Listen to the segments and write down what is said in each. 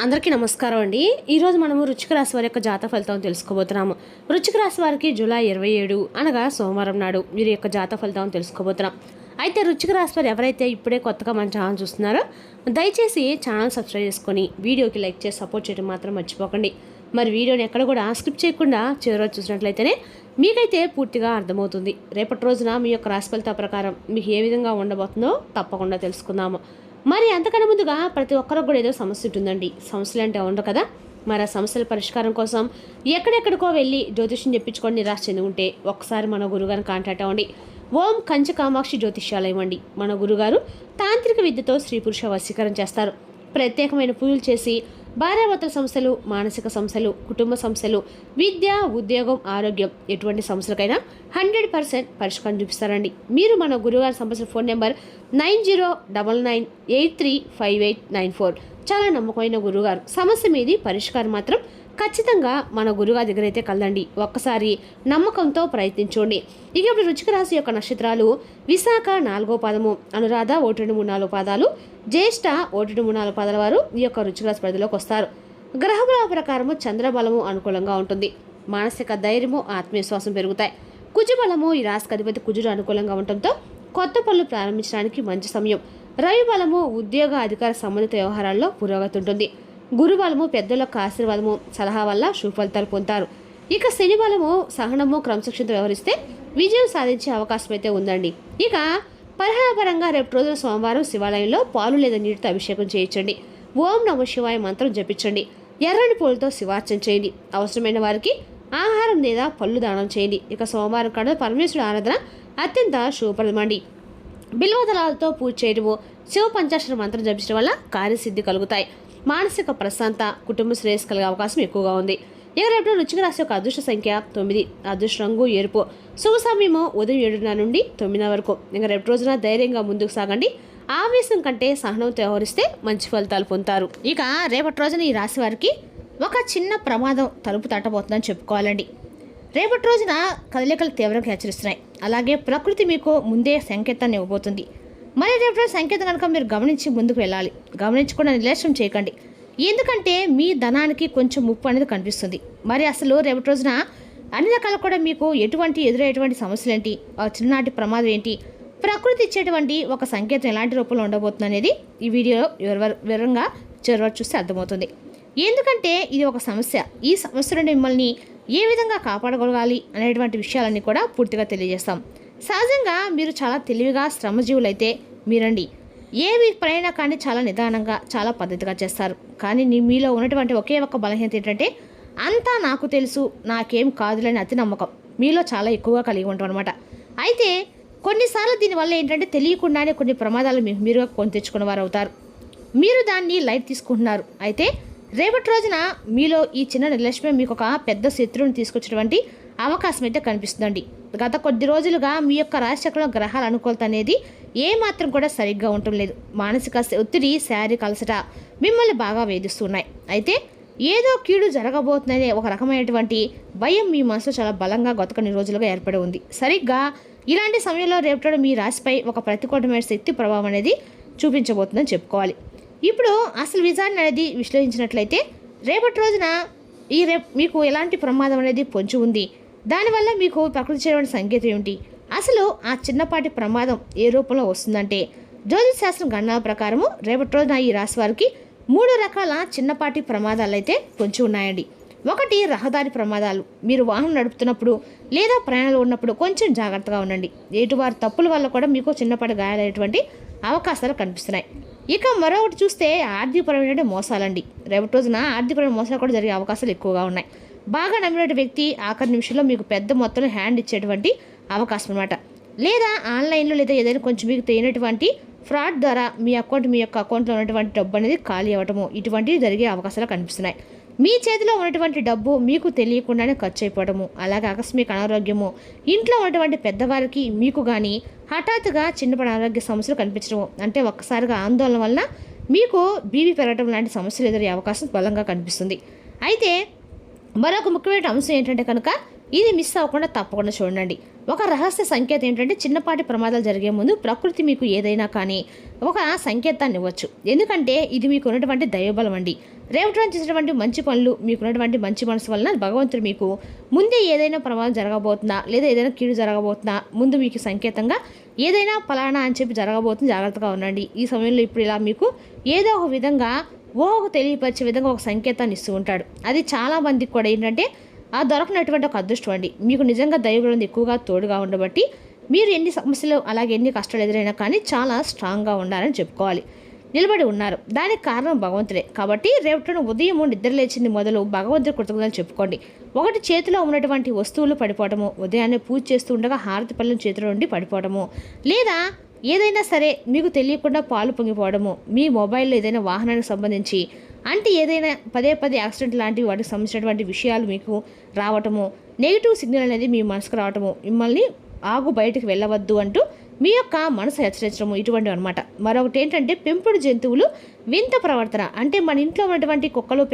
అందరికీ నమస్కారం అండి. ఈరోజు మనము వృశ్చిక రాశి వారి యొక్క జాతక ఫలితం తెలుసుకోబోతున్నాము. వృశ్చిక రాశి వారికి జూలై 27 అనగా సోమవారం నాడు వీరి యొక్క జాతక ఫలితం తెలుసుకోబోతున్నాం. అయితే వృశ్చిక రాశి వారు ఎవరైతే ఇప్పుడే కొత్తగా మన ఛానల్ చూస్తున్నారో దయచేసి ఛానల్ సబ్స్క్రైబ్ చేసుకొని వీడియోకి లైక్ చేసి సపోర్ట్ చేయడం మాత్రం మర్చిపోకండి. మరి వీడియోని ఎక్కడ కూడా స్కిప్ చేయకుండా చివరి చూసినట్లయితేనే మీకైతే పూర్తిగా అర్థమవుతుంది. రేపటి రోజున మీ యొక్క రాశి ఫలితాల ప్రకారం మీకు ఏ విధంగా ఉండబోతుందో తప్పకుండా తెలుసుకుందాము. మరి అంతకన్నా ముందుగా ప్రతి ఒక్కరికి కూడా ఏదో సమస్య ఉంటుందండి. సమస్యలు అంటే ఉండవు కదా. మరి ఆ సమస్యల పరిష్కారం కోసం ఎక్కడెక్కడికో వెళ్ళి జ్యోతిష్యం చెప్పించుకొని నిరాశ చెంది ఉంటే ఒక్కసారి మన గురుగారిని కాంటాక్ట్ అవ్వండి. ఓం కంచి కామాక్షి జ్యోతిష్యాలయం అండి. మన గురుగారు తాంత్రిక విద్యతో స్త్రీ పురుష వశీకరణ చేస్తారు. ప్రత్యేకమైన పూజలు చేసి భార్యాభర్తల సమస్యలు, మానసిక సమస్యలు, కుటుంబ సమస్యలు, విద్య, ఉద్యోగం, ఆరోగ్యం ఎటువంటి సమస్యలకైనా 100% పరిష్కారం చూపిస్తారండి. మీరు మన గురుగారు సంబంధించిన ఫోన్ నెంబర్ 9099835894. చాలా నమ్మకమైన గురుగారు. సమస్య మీది పరిష్కారం మాత్రం ఖచ్చితంగా మన గురుగారి దగ్గర అయితే కలదండి. ఒక్కసారి నమ్మకంతో ప్రయత్నించండి. ఇక ఇప్పుడు వృశ్చిక రాశి యొక్క నక్షత్రాలు విశాఖ 4వ పాదము, అనురాధ 1, 2, 3, 4 పాదాలు, జ్యేష్ఠ 1, 2, 3, 4 పాదాల వారు ఈ యొక్క వృశ్చిక రాశి పరిధిలోకి వస్తారు. గ్రహబల ప్రకారము చంద్రబలము అనుకూలంగా ఉంటుంది. మానసిక ధైర్యము, ఆత్మవిశ్వాసం పెరుగుతాయి. కుజబలము ఈ రాశికి అధిపతి కుజుడు అనుకూలంగా ఉండటంతో కొత్త పనులు ప్రారంభించడానికి మంచి సమయం. రవి బలము ఉద్యోగ అధికార సంబంధిత వ్యవహారాల్లో పురోగతి ఉంటుంది. గురుబలము పెద్దలకు ఆశీర్వాదము, సలహా వల్ల సుఫలితాలు పొందుతారు. ఇక శని బలము సహనము, క్రమశిక్షణతో వ్యవహరిస్తే విజయం సాధించే అవకాశం అయితే ఉందండి. ఇక పరిహారపరంగా రేపు రోజున సోమవారం శివాలయంలో పాలు లేదా నీటితో అభిషేకం చేయించండి. ఓం నమః శివాయ మంత్రం జపించండి. ఎర్రని పూలతో శివార్చన చేయండి. అవసరమైన వారికి ఆహారం లేదా పళ్ళు దానం చేయండి. ఇక సోమవారం కాడ పరమేశ్వరుడు ఆరాధన అత్యంత శుభప్రదమండి. బిల్వదళాలతో పూజ చేయడము, శివ పంచాక్షర మంత్రం జపించడం వల్ల కార్యసిద్ధి కలుగుతాయి. మానసిక ప్రశాంత, కుటుంబ శ్రేయస్ కలిగే అవకాశం ఎక్కువగా ఉంది. ఇక రేపు వృశ్చిక రాశి యొక్క అదృష్ట సంఖ్య 9, అదృష్ట రంగు ఎరుపు, శుభ సమయము ఉదయం 7:30 నుండి 9 వరకు. ఇక రేపు రోజున ధైర్యంగా ముందుకు సాగండి. ఆవేశం కంటే సహనంతో వ్యవహరిస్తే మంచి ఫలితాలు పొందుతారు. ఇక రేపటి రోజున ఈ రాశి వారికి ఒక చిన్న ప్రమాదం తలుపు తట్టబోతుందని చెప్పుకోవాలండి. రేపటి రోజున కదలికలు తీవ్రంగా హెచ్చరిస్తున్నాయి. అలాగే ప్రకృతి మీకు ముందే సంకేతాన్ని ఇవ్వబోతుంది. మరి రేపు సంకేతం కనుక మీరు గమనించి ముందుకు వెళ్ళాలి. గమనించకుండా నిర్లక్ష్యం చేయకండి. ఎందుకంటే మీ ధనానికి కొంచెం ముప్పు అనేది కనిపిస్తుంది. మరి అసలు రేపటి రోజున అన్ని రకాల కూడా మీకు ఎదురయ్యేటువంటి సమస్యలు ఏంటి, చిన్ననాటి ప్రమాదం ఏంటి, ప్రకృతి ఇచ్చేటువంటి ఒక సంకేతం ఎలాంటి రూపంలో ఉండబోతుంది అనేది ఈ వీడియో వివరంగా చివరి చూస్తే అర్థమవుతుంది. ఎందుకంటే ఇది ఒక సమస్య. ఈ సమస్య నుండి మిమ్మల్ని ఏ విధంగా కాపాడగలగాలి అనేటువంటి విషయాలన్నీ కూడా పూర్తిగా తెలియజేస్తాం. సహజంగా మీరు చాలా తెలివిగా శ్రమజీవులైతే మీరండి ఏవి పనైనా కానీ చాలా నిదానంగా, చాలా పద్ధతిగా చేస్తారు. కానీ మీలో ఉన్నటువంటి ఒకే ఒక్క బలహీనత ఏంటంటే అంతా నాకు తెలుసు, నాకేం కాదులని అతి నమ్మకం మీలో చాలా ఎక్కువగా కలిగి ఉంటాం అనమాట. అయితే కొన్నిసార్లు దీనివల్ల ఏంటంటే తెలియకుండానే కొన్ని ప్రమాదాలు మీరుగా కొని తెచ్చుకున్న వారు అవుతారు. మీరు దాన్ని లైట్ తీసుకుంటున్నారు. అయితే రేపటి రోజున మీలో ఈ చిన్న నిర్లక్ష్యం మీకు ఒక పెద్ద శత్రువుని తీసుకొచ్చినటువంటి అవకాశం అయితే కనిపిస్తుందండి. గత కొద్ది రోజులుగా మీ యొక్క రాశిచక్రంలో గ్రహాల అనుకూలత అనేది ఏమాత్రం కూడా సరిగ్గా ఉండటం లేదు. మానసిక ఒత్తిడి, శారీరక అలసట మిమ్మల్ని బాగా వేధిస్తున్నాయి. అయితే ఏదో కీడు జరగబోతుందనే ఒక రకమైనటువంటి భయం మీ మనసులో చాలా బలంగా గత కొన్ని రోజులుగా ఏర్పడి ఉంది. సరిగ్గా ఇలాంటి సమయంలో రేపటి మీ రాశిపై ఒక ప్రతికూలమైన శక్తి ప్రభావం అనేది చూపించబోతుందని చెప్పుకోవాలి. ఇప్పుడు అసలు విజయాన్ని అనేది విశ్లేషించినట్లయితే రేపటి రోజున మీకు ఎలాంటి ప్రమాదం అనేది పొంచి ఉంది, దానివల్ల మీకు ప్రకృతి చేయడానికి సంకేతం ఏమిటి, అసలు ఆ చిన్నపాటి ప్రమాదం ఏ రూపంలో వస్తుందంటే జ్యోతిష్ శాస్త్రం గణనాల ప్రకారము రేపటి రోజున ఈ రాశి వారికి 3 రకాల చిన్నపాటి ప్రమాదాలు అయితే పొంచి ఉన్నాయండి. ఒకటి రహదారి ప్రమాదాలు. మీరు వాహనం నడుపుతున్నప్పుడు లేదా ప్రయాణాలు ఉన్నప్పుడు కొంచెం జాగ్రత్తగా ఉండండి. ఎటువారి తప్పుల వల్ల కూడా మీకు చిన్నపాటి గాయాలైనటువంటి అవకాశాలు కనిపిస్తున్నాయి. ఇక మరొకటి చూస్తే ఆర్థికపరమైన మోసాలండి. రేపటి రోజున ఆర్థికపరమైన మోసాలు కూడా జరిగే అవకాశాలు ఎక్కువగా ఉన్నాయి. బాగా నమ్మిన వ్యక్తి ఆఖరి నిమిషంలో మీకు పెద్ద మొత్తంలో హ్యాండ్ ఇచ్చేటువంటి అవకాశం అనమాట. లేదా ఆన్లైన్లో లేదా ఏదైనా కొంచెం మీకు తెలియనటువంటి ఫ్రాడ్ ద్వారా మీ యొక్క అకౌంట్లో ఉన్నటువంటి డబ్బు అనేది ఖాళీ అవ్వటము, ఇటువంటివి జరిగే అవకాశాలు కనిపిస్తున్నాయి. మీ చేతిలో ఉన్నటువంటి డబ్బు మీకు తెలియకుండానే ఖర్చు అయిపోవడము, అలాగే ఆకస్మిక అనారోగ్యము, ఇంట్లో ఉన్నటువంటి పెద్దవారికి మీకు కానీ హఠాత్తుగా చిన్నపాటి అనారోగ్య సమస్యలు కనిపించడము, అంటే ఒక్కసారిగా ఆందోళన వల్ల మీకు బీపీ పెరగడం లాంటి సమస్యలు ఎదురయ్యే అవకాశం బలంగా కనిపిస్తుంది. అయితే మరొక ముఖ్యమైన అంశం ఏంటంటే కనుక ఇది మిస్ అవ్వకుండా తప్పకుండా చూడండి. ఒక రహస్య సంకేతం ఏంటంటే చిన్నపాటి ప్రమాదాలు జరిగే ముందు ప్రకృతి మీకు ఏదైనా కానీ ఒక సంకేతాన్ని ఇవ్వచ్చు. ఎందుకంటే ఇది మీకు ఉన్నటువంటి దైవబలం అండి. రేపటి రోజు చేసినటువంటి మంచి పనులు, మీకున్నటువంటి మంచి మనసు వలన భగవంతుడు మీకు ముందే ఏదైనా ప్రమాదం జరగబోతుందా లేదా ఏదైనా కీడు జరగబోతుందా ముందు మీకు సంకేతంగా ఏదైనా ఫలానా అని చెప్పి జరగబోతుంది, జాగ్రత్తగా ఉండండి. ఈ సమయంలో ఇప్పుడు ఇలా మీకు ఏదో ఒక విధంగా తెలియపరిచే విధంగా ఒక సంకేతాన్ని ఇస్తూ ఉంటాడు. అది చాలా మందికి కూడా ఏంటంటే ఆ దొరకనటువంటి ఒక అదృష్టం అండి. మీకు నిజంగా దైవబలం ఎక్కువగా తోడుగా ఉండబట్టి మీరు ఎన్ని సమస్యలు అలాగే ఎన్ని కష్టాలు ఎదురైనా కానీ చాలా స్ట్రాంగ్గా ఉండాలని చెప్పుకోవాలి. నిలబడి ఉన్నారు, దానికి కారణం భగవంతుడే. కాబట్టి రేపటి ఉదయం నిద్ర లేచింది మొదలు భగవంతుడి కృతజ్ఞతలు చెప్పుకోండి. ఒకటి చేతిలో ఉన్నటువంటి వస్తువులు పడిపోవటము, ఉదయాన్నే పూజ చేస్తూ ఉండగా హారతి పళ్ళను చేతిలో నుండి పడిపోవటము, లేదా ఏదైనా సరే మీకు తెలియకుండా పాలు పొంగిపోవడము, మీ మొబైల్లో ఏదైనా వాహనానికి సంబంధించి అంటే ఏదైనా పదే పదే యాక్సిడెంట్ లాంటివి వాటికి సంబంధించినటువంటి విషయాలు మీకు రావటము, నెగిటివ్ సిగ్నల్ అనేది మీ మనసుకు రావటము, మిమ్మల్ని బయటికి వెళ్ళవద్దు అంటూ మీ యొక్క మనసు హెచ్చరించడము, ఇటువంటివి అనమాట. మరొకటి ఏంటంటే పెంపుడు జంతువులు వింత ప్రవర్తన, అంటే మన ఇంట్లో ఉన్నటువంటి కుక్కలు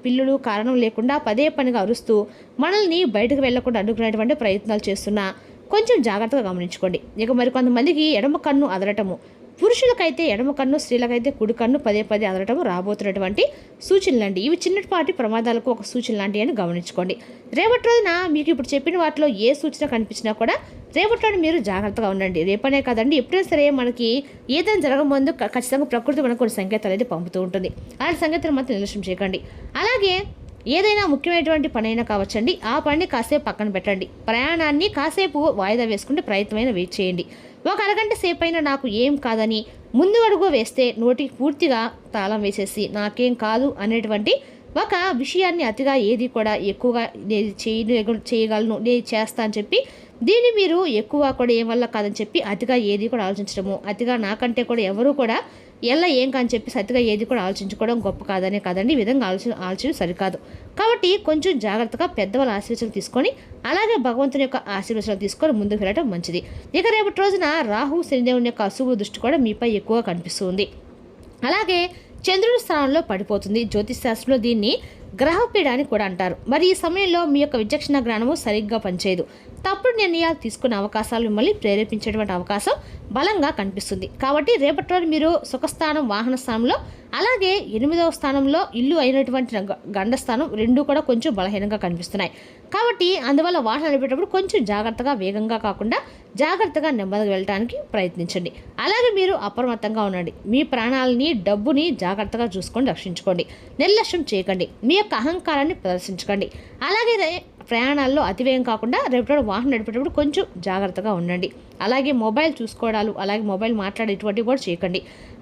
పిల్లులు కారణం లేకుండా పదే పనిగా అరుస్తూ మనల్ని బయటకు వెళ్లకుండా అడ్డుకునేటువంటి ప్రయత్నాలు చేస్తున్నా కొంచెం జాగ్రత్తగా గమనించుకోండి. ఇక మరి కొంతమందికి ఎడమ కన్ను అదరటము, పురుషులకైతే ఎడమ కన్ను, స్త్రీలకైతే కుడి కన్ను పదే పదే అదరటము రాబోతున్నటువంటి సూచనలండి. ఇవి చిన్నపాటి ప్రమాదాలకు ఒక సూచన లాంటివి అని గమనించుకోండి. రేపటి రోజున మీకు ఇప్పుడు చెప్పిన వాటిలో ఏ సూచన కనిపించినా కూడా రేపటి రోజు మీరు జాగ్రత్తగా ఉండండి. రేపనే కాదండి, ఎప్పుడైనా సరే మనకి ఏదైనా జరగముందు ఖచ్చితంగా ప్రకృతి మనకు కొన్ని సంకేతాలు అయితే పంపుతూ ఉంటుంది. అలాంటి సంకేతాలు మాత్రం నిర్లక్ష్యం చేయకండి. అలాగే ఏదైనా ముఖ్యమైనటువంటి పని అయినా కావచ్చండి, ఆ పనిని కాసేపు పక్కన పెట్టండి. ప్రయాణాన్ని కాసేపు వాయిదా వేసుకుంటే ప్రయత్నమైన వెయిట్ చేయండి. ఒక అరగంట సేపు అయినా నాకు ఏం కాదని ముందు అడుగు వేస్తే నోటికి పూర్తిగా తాళం వేసేసి నాకేం కాదు అనేటువంటి ఒక విషయాన్ని అతిగా ఏది కూడా ఎక్కువగా నేను చేయగలను, నేను చేస్తా అని చెప్పి దీన్ని మీరు ఎక్కువ కూడా ఏం వల్ల కాదని చెప్పి అతిగా ఏది కూడా ఆలోచించడము, అతిగా నాకంటే కూడా ఎవరు కూడా ఏం కాని చెప్పి అతిగా ఏది కూడా ఆలోచించుకోవడం గొప్ప కాదనే కాదండి. ఈ విధంగా ఆలోచన సరికాదు. కాబట్టి కొంచెం జాగ్రత్తగా పెద్దవాళ్ళ ఆశీర్వచనం తీసుకొని అలాగే భగవంతుని యొక్క ఆశీర్వచనం తీసుకొని ముందుకు వెళ్ళడం మంచిది. ఇక రేపటి రోజున రాహు శనిదేవుని యొక్క అశుభ దృష్టి కూడా మీపై ఎక్కువగా కనిపిస్తుంది. అలాగే చంద్రుడి స్థానంలో పడిపోతుంది. జ్యోతిష్ శాస్త్రంలో దీన్ని గ్రహపీడ అని కూడా అంటారు. మరి ఈ సమయంలో మీ యొక్క విచక్షణ జ్ఞానము సరిగ్గా పనిచేయదు. తప్పుడు నిర్ణయాలు తీసుకునే అవకాశాలు మిమ్మల్ని ప్రేరేపించేటువంటి అవకాశం బలంగా కనిపిస్తుంది. కాబట్టి రేపటి రోజు మీరు సుఖస్థానం, వాహన స్థానంలో అలాగే 8వ స్థానంలో ఇల్లు అయినటువంటి గండస్థానం రెండూ కూడా కొంచెం బలహీనంగా కనిపిస్తున్నాయి. కాబట్టి అందువల్ల వాహనం నడిపేటప్పుడు కొంచెం జాగ్రత్తగా, వేగంగా కాకుండా జాగ్రత్తగా నెమ్మదిగా వెళ్ళడానికి ప్రయత్నించండి. అలాగే మీరు అప్రమత్తంగా ఉండండి. మీ ప్రాణాలని, డబ్బుని జాగ్రత్తగా చూసుకొని రక్షించుకోండి. నిర్లక్ష్యం చేయకండి. మీ యొక్క అహంకారాన్ని ప్రదర్శించకండి. అలాగే ప్రయాణాల్లో అతివేగం కాకుండా రేపటి వాహనం నడిపేటప్పుడు కొంచెం జాగ్రత్తగా ఉండండి. అలాగే మొబైల్ చూసుకోవడాలు, అలాగే మొబైల్ మాట్లాడే ఇటువంటివి కూడా చేయకండి.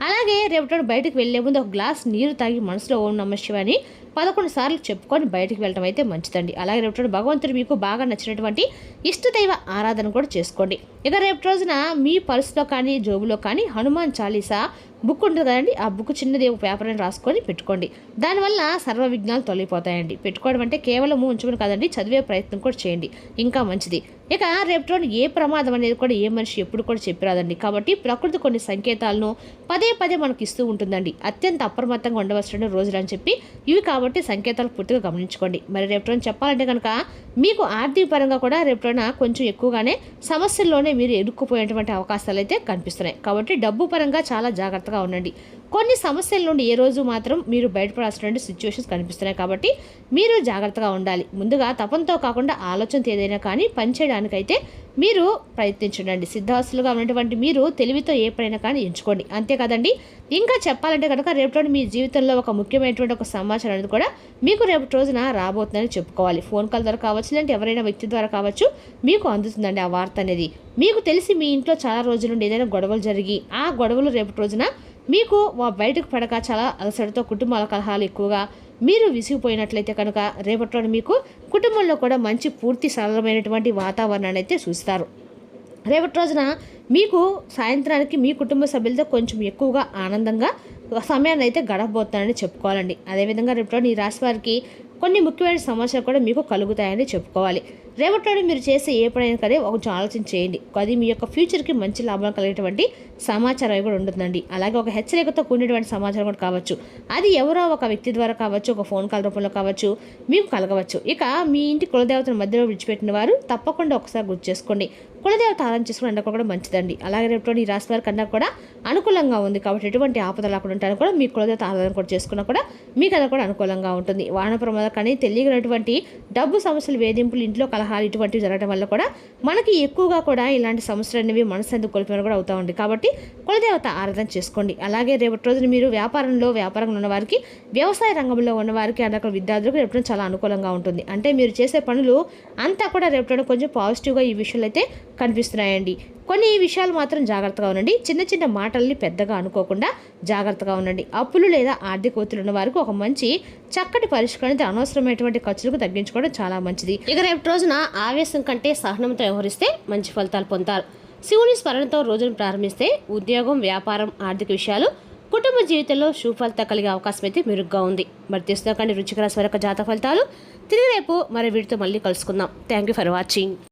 అలాగే రేపటి బయటకు వెళ్లే ముందు ఒక గ్లాస్ నీరు తాగి మనసులో ఓం నమః శివాయ అని 11 సార్లు చెప్పుకొని బయటికి వెళ్ళడం అయితే మంచిదండి. అలాగే రేపటి భగవంతుడు మీకు బాగా నచ్చినటువంటి ఇష్టదైవ ఆరాధన కూడా చేసుకోండి. ఇక రేపటి రోజున మీ పర్సులో కానీ జోబులో కానీ హనుమాన్ చాలీసా బుక్ ఉంటుంది కదండి, ఆ బుక్ చిన్నది ఒక పేపర్ అని రాసుకొని పెట్టుకోండి. దానివల్ల సర్వ విఘ్నాలు తొలగిపోతాయండి. పెట్టుకోవడం అంటే కేవలం ఉంచుకుని కాదండి, చదివే ప్రయత్నం కూడా చేయండి, ఇంకా మంచిది. ఇక రేపటి రోజు ఏ ప్రమాదం అనేది కూడా ఏ మనిషి ఎప్పుడు కూడా చెప్పిరాదండి. కాబట్టి ప్రకృతి కొన్ని సంకేతాలను పదే పదే మనకు ఇస్తూ ఉంటుందండి. అత్యంత అప్రమత్తంగా ఉండవలసిన రోజులు అని చెప్పి ఇవి కాబట్టి సంకేతాలు పూర్తిగా గమనించుకోండి. మరి రేపటి రోజు చెప్పాలంటే కనుక మీకు ఆర్థిక పరంగా కూడా రేపటి కొంచెం ఎక్కువగానే సమస్యల్లోనే మీరు ఎదుర్కొపోయేటువంటి అవకాశాలు అయితే కనిపిస్తున్నాయి. కాబట్టి డబ్బు పరంగా చాలా జాగ్రత్తగా ఉండండి. కొన్ని సమస్యల నుండి ఏ రోజు మాత్రం మీరు బయటపడాల్సినటువంటి సిచ్యువేషన్స్ కనిపిస్తున్నాయి. కాబట్టి మీరు జాగ్రత్తగా ఉండాలి. ముందుగా తపంతో కాకుండా ఆలోచనతో ఏదైనా కానీ పనిచేయడానికైతే మీరు ప్రయత్నించండి. సిద్ధాస్తులుగా ఉన్నటువంటి మీరు తెలివితో ఏ పనైనా కానీ ఎంచుకోండి. అంతేకాదండి, ఇంకా చెప్పాలంటే కనుక రేపటి మీ జీవితంలో ఒక ముఖ్యమైనటువంటి ఒక సమాచారం అనేది కూడా మీకు రేపటి రోజున రాబోతుందని చెప్పుకోవాలి. ఫోన్ కాల్ ద్వారా కావచ్చు, లేదంటే ఎవరైనా వ్యక్తి ద్వారా కావచ్చు, మీకు అందుతుందండి ఆ వార్త అనేది. మీకు తెలిసి మీ ఇంట్లో చాలా రోజుల నుండి ఏదైనా గొడవలు జరిగి ఆ గొడవలు రేపటి రోజున మీకు బయటకు పడక చాలా అలసటతో కుటుంబాల కలహాలు ఎక్కువగా మీరు విసిగిపోయినట్లయితే కనుక రేపటి మీకు కుటుంబంలో కూడా మంచి పూర్తి సరళమైనటువంటి వాతావరణాన్ని అయితే చూస్తారు. రేపటి రోజున మీకు సాయంత్రానికి మీ కుటుంబ సభ్యులతో కొంచెం ఎక్కువగా ఆనందంగా సమయాన్ని అయితే గడపబోతున్నారని చెప్పుకోవాలండి. అదేవిధంగా రేపటి ఈ రాశి వారికి కొన్ని ముఖ్యమైన సమస్యలు కూడా మీకు కలుగుతాయని చెప్పుకోవాలి. రేపటి మీరు చేసే ఏ పనైనా కానీ కొంచెం ఆలోచన చేయండి. అది మీ యొక్క ఫ్యూచర్కి మంచి లాభం కలిగేటువంటి సమాచారం కూడా ఉంటుందండి. అలాగే ఒక హెచ్చరికతో కూడినటువంటి సమాచారం కూడా కావచ్చు. అది ఎవరో ఒక వ్యక్తి ద్వారా కావచ్చు, ఒక ఫోన్ కాల్ రూపంలో కావచ్చు, మీకు కలగవచ్చు. ఇక మీ ఇంటి కులదేవతను మధ్యలో విడిచిపెట్టిన వారు తప్పకుండా ఒకసారి గుర్తు చేసుకోండి. కులదేవత ఆరాధన చేసుకుని అండ కూడా మంచిదండి. అలాగే రేపు ఈ రాశి వారి కన్నా కూడా అనుకూలంగా ఉంది కాబట్టి ఎటువంటి ఆపదలు అక్కడ ఉంటాను కూడా మీ కులదేవత ఆరాధన కూడా చేసుకున్నా కూడా మీకు అది కూడా అనుకూలంగా ఉంటుంది. వాహన ప్రమాదాలు కానీ తెలియనటువంటి డబ్బు సమస్యలు, వేధింపులు, ఇంట్లో కలహాలు ఇటువంటివి జరగడం వల్ల కూడా మనకి ఎక్కువగా కూడా ఇలాంటి సమస్యలు అనేవి మనసు కోల్పోయిన కూడా అవుతా ఉంది. కాబట్టి కులదేవత ఆరాధన చేసుకోండి. అలాగే రేపటి రోజున మీరు వ్యాపారంలో ఉన్న వారికి, వ్యవసాయ రంగంలో ఉన్న వారికి, అక్కడ విద్యార్థులకు రేపటి చాలా అనుకూలంగా ఉంటుంది. అంటే మీరు చేసే పనులు అంతా కూడా రేపటి కొంచెం పాజిటివ్గా ఈ విషయాలు అయితే కనిపిస్తున్నాయండి. కొన్ని విషయాలు మాత్రం జాగ్రత్తగా ఉండండి. చిన్న చిన్న మాటల్ని పెద్దగా అనుకోకుండా జాగ్రత్తగా ఉండండి. అప్పులు లేదా ఆర్థిక ఒత్తిడి ఉన్న వారికి ఒక మంచి చక్కటి పరిష్కారం, అనవసరమైనటువంటి ఖర్చులకు తగ్గించుకోవడం చాలా మంచిది. ఇక రేపు రోజున ఆవేశం కంటే సహనంతో వ్యవహరిస్తే మంచి ఫలితాలు పొందుతారు. శివుని స్మరణతో రోజును ప్రారంభిస్తే ఉద్యోగం, వ్యాపారం, ఆర్థిక విషయాలు, కుటుంబ జీవితంలో సుఫలిత కలిగే అవకాశం అయితే మెరుగ్గా ఉంది. మరి తీసుకోకండి వృశ్చిక రాశి వారి యొక్క జాతక ఫలితాలు. తిరిగి రేపు మరి వీటితో మళ్ళీ కలుసుకుందాం. Thank you for watching.